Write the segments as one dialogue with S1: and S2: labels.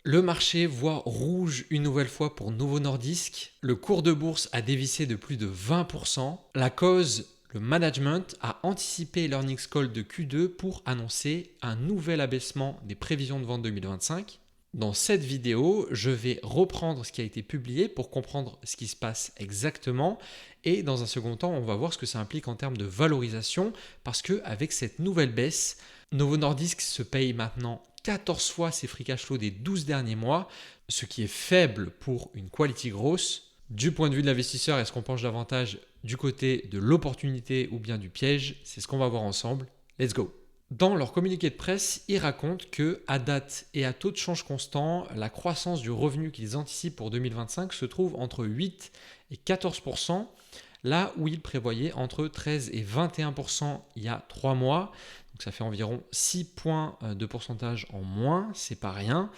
S1: Le marché voit rouge une nouvelle fois pour Novo Nordisk. Le cours de bourse a dévissé de plus de 20%. La cause, le management a anticipé l'earnings call de Q2 pour annoncer un nouvel abaissement des prévisions de vente 2025. Dans cette vidéo, je vais reprendre ce qui a été publié pour comprendre ce qui se passe exactement. Et dans un second temps, on va voir ce que ça implique en termes de valorisation. Parce qu'avec cette nouvelle baisse, Novo Nordisk se paye maintenant 14 fois ses free cash flow des 12 derniers mois, ce qui est faible pour une quality growth. Du point de vue de l'investisseur, est-ce qu'on penche davantage du côté de l'opportunité ou bien du piège? C'est ce qu'on va voir ensemble. Let's go! Dans leur communiqué de presse, ils racontent que à date et à taux de change constant, la croissance du revenu qu'ils anticipent pour 2025 se trouve entre 8 et 14%, là où ils prévoyaient entre 13 et 21% il y a 3 mois. Donc ça fait environ 6 points de pourcentage en moins, c'est pas rien.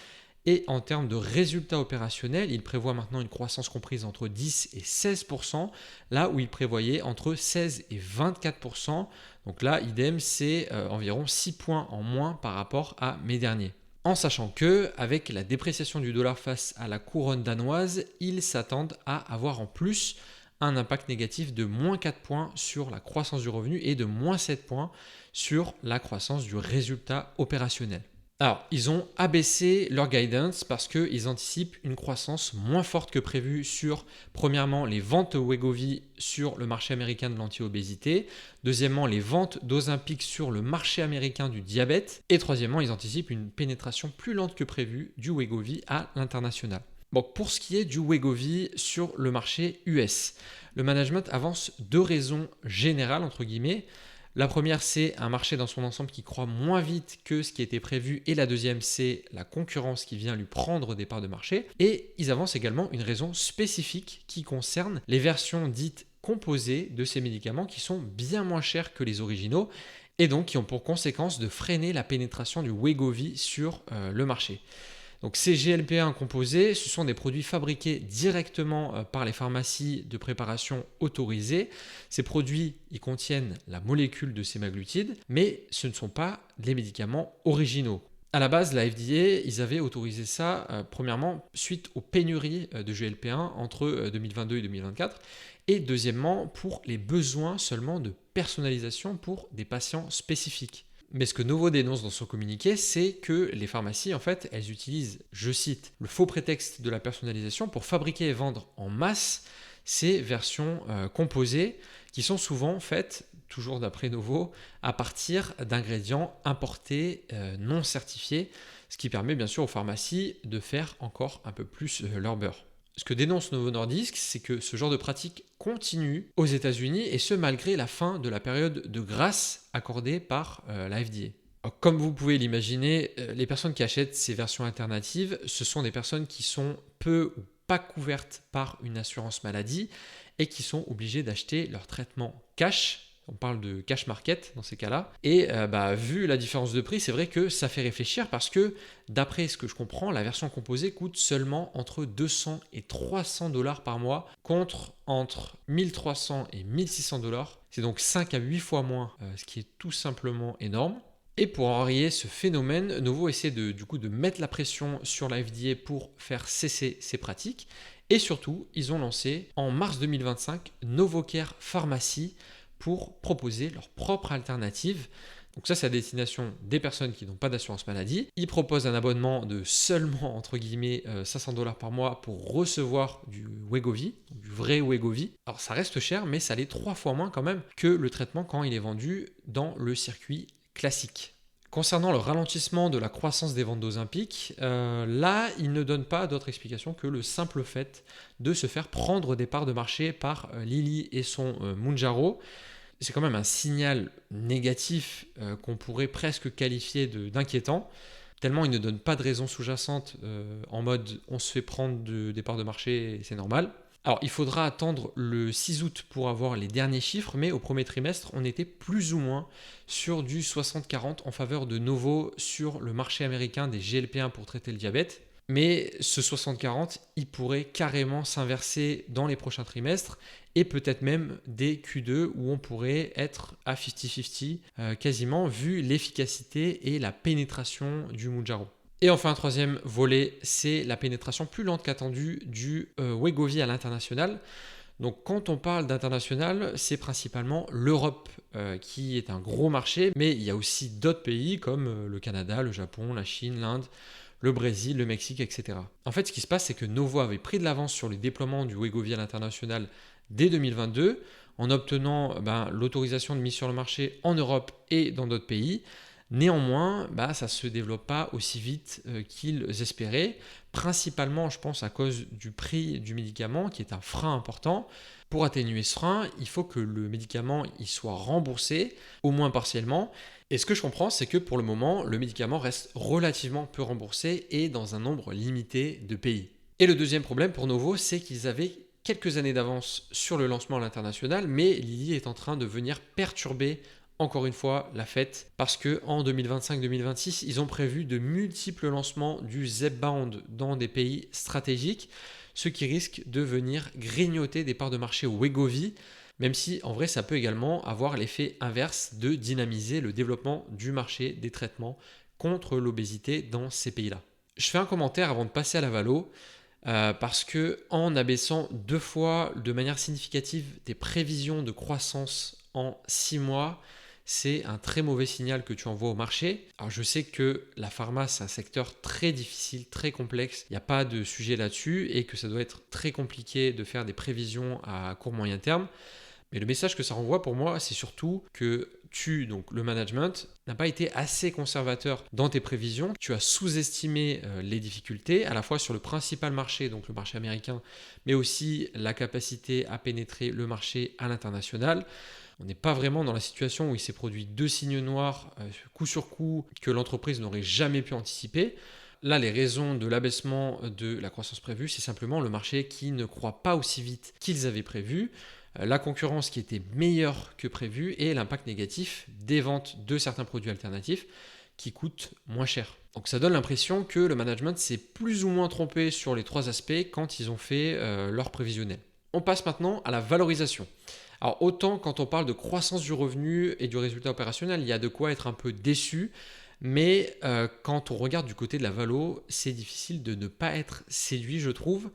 S1: Et en termes de résultats opérationnels, ils prévoient maintenant une croissance comprise entre 10 et 16%, là où ils prévoyaient entre 16 et 24%. Donc là, idem, c'est environ 6 points en moins par rapport à mai dernier. En sachant que, avec la dépréciation du dollar face à la couronne danoise, ils s'attendent à avoir en plus un impact négatif de moins 4 points sur la croissance du revenu et de moins 7 points sur la croissance du résultat opérationnel. Alors, ils ont abaissé leur guidance parce qu'ils anticipent une croissance moins forte que prévu sur, premièrement, les ventes Wegovy sur le marché américain de l'anti-obésité, deuxièmement, les ventes d'Ozempic sur le marché américain du diabète, et troisièmement, ils anticipent une pénétration plus lente que prévu du Wegovy à l'international. Bon, pour ce qui est du Wegovy sur le marché US, le management avance deux raisons générales, entre guillemets. La première, c'est un marché dans son ensemble qui croît moins vite que ce qui était prévu. Et la deuxième, c'est la concurrence qui vient lui prendre des parts de marché. Et ils avancent également une raison spécifique qui concerne les versions dites composées de ces médicaments qui sont bien moins chères que les originaux et donc qui ont pour conséquence de freiner la pénétration du Wegovy sur le marché. Donc ces GLP-1 composés, ce sont des produits fabriqués directement par les pharmacies de préparation autorisées. Ces produits, ils contiennent la molécule de sémaglutide, mais ce ne sont pas les médicaments originaux. À la base, la FDA, ils avaient autorisé ça, premièrement, suite aux pénuries de GLP-1 entre 2022 et 2024, et deuxièmement, pour les besoins seulement de personnalisation pour des patients spécifiques. Mais ce que Novo dénonce dans son communiqué, c'est que les pharmacies, en fait, elles utilisent, je cite, le faux prétexte de la personnalisation pour fabriquer et vendre en masse ces versions composées qui sont souvent faites, toujours d'après Novo, à partir d'ingrédients importés non certifiés, ce qui permet bien sûr aux pharmacies de faire encore un peu plus leur beurre. Ce que dénonce Novo Nordisk, c'est que ce genre de pratique continue aux États-Unis et ce malgré la fin de la période de grâce accordée par la FDA. Alors, comme vous pouvez l'imaginer, les personnes qui achètent ces versions alternatives, ce sont des personnes qui sont peu ou pas couvertes par une assurance maladie et qui sont obligées d'acheter leur traitement cash. On parle de cash market dans ces cas-là. Et vu la différence de prix, c'est vrai que ça fait réfléchir parce que, d'après ce que je comprends, la version composée coûte seulement entre 200 et 300 dollars par mois contre entre 1300 et 1600 dollars. C'est donc 5 à 8 fois moins, ce qui est tout simplement énorme. Et pour enrayer ce phénomène, Novo essaie de mettre la pression sur la FDA pour faire cesser ces pratiques. Et surtout, ils ont lancé en mars 2025 NovoCare Pharmacy pour proposer leur propre alternative. Donc ça, c'est à destination des personnes qui n'ont pas d'assurance maladie. Ils proposent un abonnement de seulement, entre guillemets, 500 dollars par mois pour recevoir du Wegovy, du vrai Wegovy. Alors ça reste cher, mais ça l'est 3 fois moins quand même que le traitement quand il est vendu dans le circuit classique. Concernant le ralentissement de la croissance des ventes d'Ozempic, là, il ne donne pas d'autre explication que le simple fait de se faire prendre des parts de marché par Lilly et son Mounjaro. C'est quand même un signal négatif qu'on pourrait presque qualifier d'inquiétant, tellement il ne donne pas de raison sous-jacente en mode on se fait prendre des parts de marché, c'est normal. Alors, il faudra attendre le 6 août pour avoir les derniers chiffres, mais au premier trimestre, on était plus ou moins sur du 60-40 en faveur de Novo sur le marché américain des GLP-1 pour traiter le diabète. Mais ce 60-40, il pourrait carrément s'inverser dans les prochains trimestres et peut-être même dès Q2 où on pourrait être à 50-50 quasiment vu l'efficacité et la pénétration du Mounjaro. Et enfin, un troisième volet, c'est la pénétration plus lente qu'attendue du Wegovy à l'international. Donc quand on parle d'international, c'est principalement l'Europe qui est un gros marché, mais il y a aussi d'autres pays comme le Canada, le Japon, la Chine, l'Inde, le Brésil, le Mexique, etc. En fait, ce qui se passe, c'est que Novo avait pris de l'avance sur les déploiements du Wegovy à l'international dès 2022 en obtenant l'autorisation de mise sur le marché en Europe et dans d'autres pays. Néanmoins, ça ne se développe pas aussi vite qu'ils espéraient, principalement, je pense, à cause du prix du médicament, qui est un frein important. Pour atténuer ce frein, il faut que le médicament il soit remboursé, au moins partiellement. Et ce que je comprends, c'est que pour le moment, le médicament reste relativement peu remboursé et dans un nombre limité de pays. Et le deuxième problème pour Novo, c'est qu'ils avaient quelques années d'avance sur le lancement à l'international, mais Lilly est en train de venir perturber encore une fois la fête parce qu'en 2025-2026, ils ont prévu de multiples lancements du Zepbound dans des pays stratégiques, ce qui risque de venir grignoter des parts de marché au Wegovy, même si en vrai ça peut également avoir l'effet inverse de dynamiser le développement du marché des traitements contre l'obésité dans ces pays-là. Je fais un commentaire avant de passer à la valo. Parce que en abaissant 2 fois de manière significative tes prévisions de croissance en 6 mois, c'est un très mauvais signal que tu envoies au marché. Alors je sais que la pharma, c'est un secteur très difficile, très complexe. Il n'y a pas de sujet là-dessus et que ça doit être très compliqué de faire des prévisions à court moyen terme. Mais le message que ça renvoie pour moi, c'est surtout que donc le management, n'a pas été assez conservateur dans tes prévisions. Tu as sous-estimé les difficultés, à la fois sur le principal marché, donc le marché américain, mais aussi la capacité à pénétrer le marché à l'international. On n'est pas vraiment dans la situation où il s'est produit 2 signes noirs, coup sur coup, que l'entreprise n'aurait jamais pu anticiper. Là, les raisons de l'abaissement de la croissance prévue, c'est simplement le marché qui ne croit pas aussi vite qu'ils avaient prévu, la concurrence qui était meilleure que prévu et l'impact négatif des ventes de certains produits alternatifs qui coûtent moins cher. Donc ça donne l'impression que le management s'est plus ou moins trompé sur les 3 aspects quand ils ont fait leur prévisionnel. On passe maintenant à la valorisation. Alors autant quand on parle de croissance du revenu et du résultat opérationnel, il y a de quoi être un peu déçu, mais quand on regarde du côté de la valo, c'est difficile de ne pas être séduit, je trouve.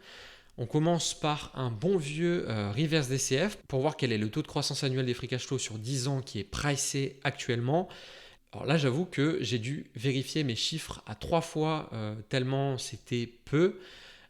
S1: On commence par un bon vieux reverse DCF pour voir quel est le taux de croissance annuel des free cash flow sur 10 ans qui est pricé actuellement. Alors là, j'avoue que j'ai dû vérifier mes chiffres à 3 fois tellement c'était peu,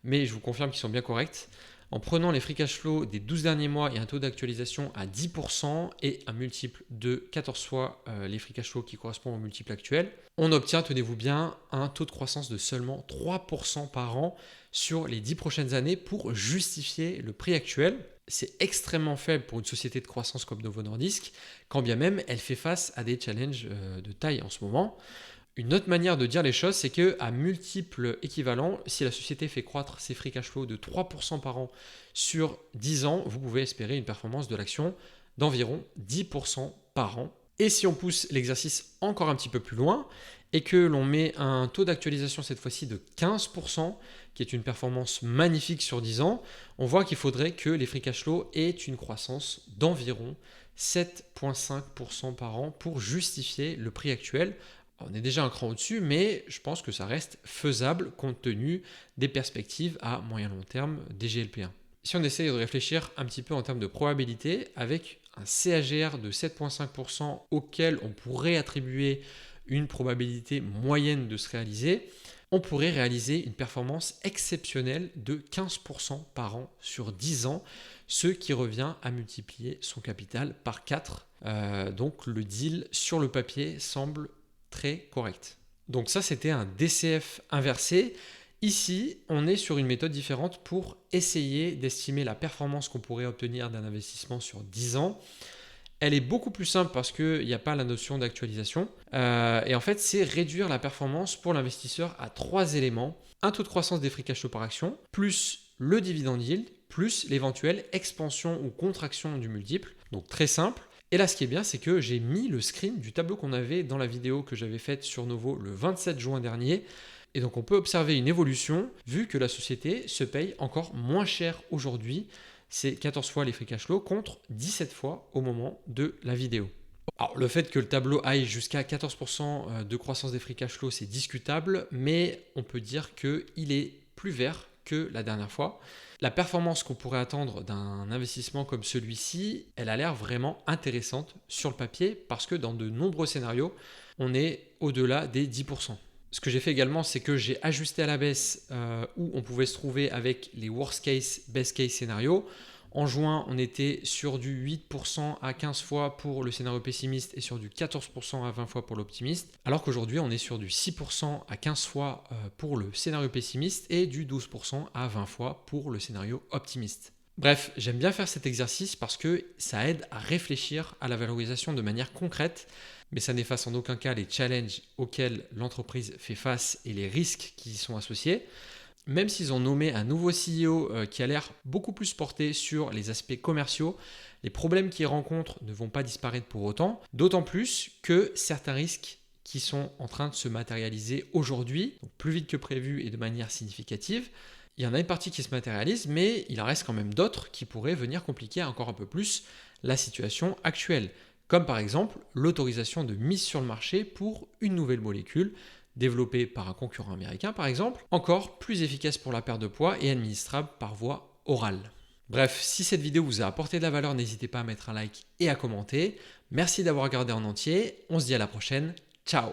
S1: mais je vous confirme qu'ils sont bien corrects. En prenant les free cash flow des 12 derniers mois et un taux d'actualisation à 10% et un multiple de 14 fois les free cash flow qui correspond au multiple actuel, on obtient, tenez-vous bien, un taux de croissance de seulement 3% par an sur les 10 prochaines années pour justifier le prix actuel. C'est extrêmement faible pour une société de croissance comme Novo Nordisk, quand bien même elle fait face à des challenges de taille en ce moment. Une autre manière de dire les choses, c'est qu'à multiples équivalents, si la société fait croître ses free cash flow de 3% par an sur 10 ans, vous pouvez espérer une performance de l'action d'environ 10% par an. Et si on pousse l'exercice encore un petit peu plus loin et que l'on met un taux d'actualisation cette fois-ci de 15%, qui est une performance magnifique sur 10 ans, on voit qu'il faudrait que les free cash flow aient une croissance d'environ 7,5% par an pour justifier le prix actuel. On est déjà un cran au-dessus, mais je pense que ça reste faisable compte tenu des perspectives à moyen long terme des GLP-1. Si on essaye de réfléchir un petit peu en termes de probabilité, avec un CAGR de 7,5% auquel on pourrait attribuer une probabilité moyenne de se réaliser, on pourrait réaliser une performance exceptionnelle de 15% par an sur 10 ans, ce qui revient à multiplier son capital par 4. Donc le deal sur le papier semble très correct. Donc ça, c'était un DCF inversé. Ici, on est sur une méthode différente pour essayer d'estimer la performance qu'on pourrait obtenir d'un investissement sur 10 ans. Elle est beaucoup plus simple parce qu'il n'y a pas la notion d'actualisation. Et en fait, c'est réduire la performance pour l'investisseur à 3 éléments. Un taux de croissance des free cash flow par action, plus le dividend yield, plus l'éventuelle expansion ou contraction du multiple. Donc très simple. Et là, ce qui est bien, c'est que j'ai mis le screen du tableau qu'on avait dans la vidéo que j'avais faite sur Novo le 27 juin dernier. Et donc, on peut observer une évolution vu que la société se paye encore moins cher aujourd'hui. C'est 14 fois les free cash flow contre 17 fois au moment de la vidéo. Alors, le fait que le tableau aille jusqu'à 14% de croissance des free cash flow, c'est discutable, mais on peut dire qu'il est plus vert que la dernière fois. La performance qu'on pourrait attendre d'un investissement comme celui-ci, elle a l'air vraiment intéressante sur le papier parce que dans de nombreux scénarios, on est au-delà des 10%. Ce que j'ai fait également, c'est que j'ai ajusté à la baisse où on pouvait se trouver avec les worst case, best case scénarios. En juin, on était sur du 8% à 15 fois pour le scénario pessimiste et sur du 14% à 20 fois pour l'optimiste, alors qu'aujourd'hui, on est sur du 6% à 15 fois pour le scénario pessimiste et du 12% à 20 fois pour le scénario optimiste. Bref, j'aime bien faire cet exercice parce que ça aide à réfléchir à la valorisation de manière concrète, mais ça n'efface en aucun cas les challenges auxquels l'entreprise fait face et les risques qui y sont associés. Même s'ils ont nommé un nouveau CEO qui a l'air beaucoup plus porté sur les aspects commerciaux, les problèmes qu'ils rencontrent ne vont pas disparaître pour autant, d'autant plus que certains risques qui sont en train de se matérialiser aujourd'hui, donc plus vite que prévu et de manière significative. Il y en a une partie qui se matérialise, mais il en reste quand même d'autres qui pourraient venir compliquer encore un peu plus la situation actuelle, comme par exemple l'autorisation de mise sur le marché pour une nouvelle molécule, développé par un concurrent américain par exemple, encore plus efficace pour la perte de poids et administrable par voie orale. Bref, si cette vidéo vous a apporté de la valeur, n'hésitez pas à mettre un like et à commenter. Merci d'avoir regardé en entier, on se dit à la prochaine, ciao.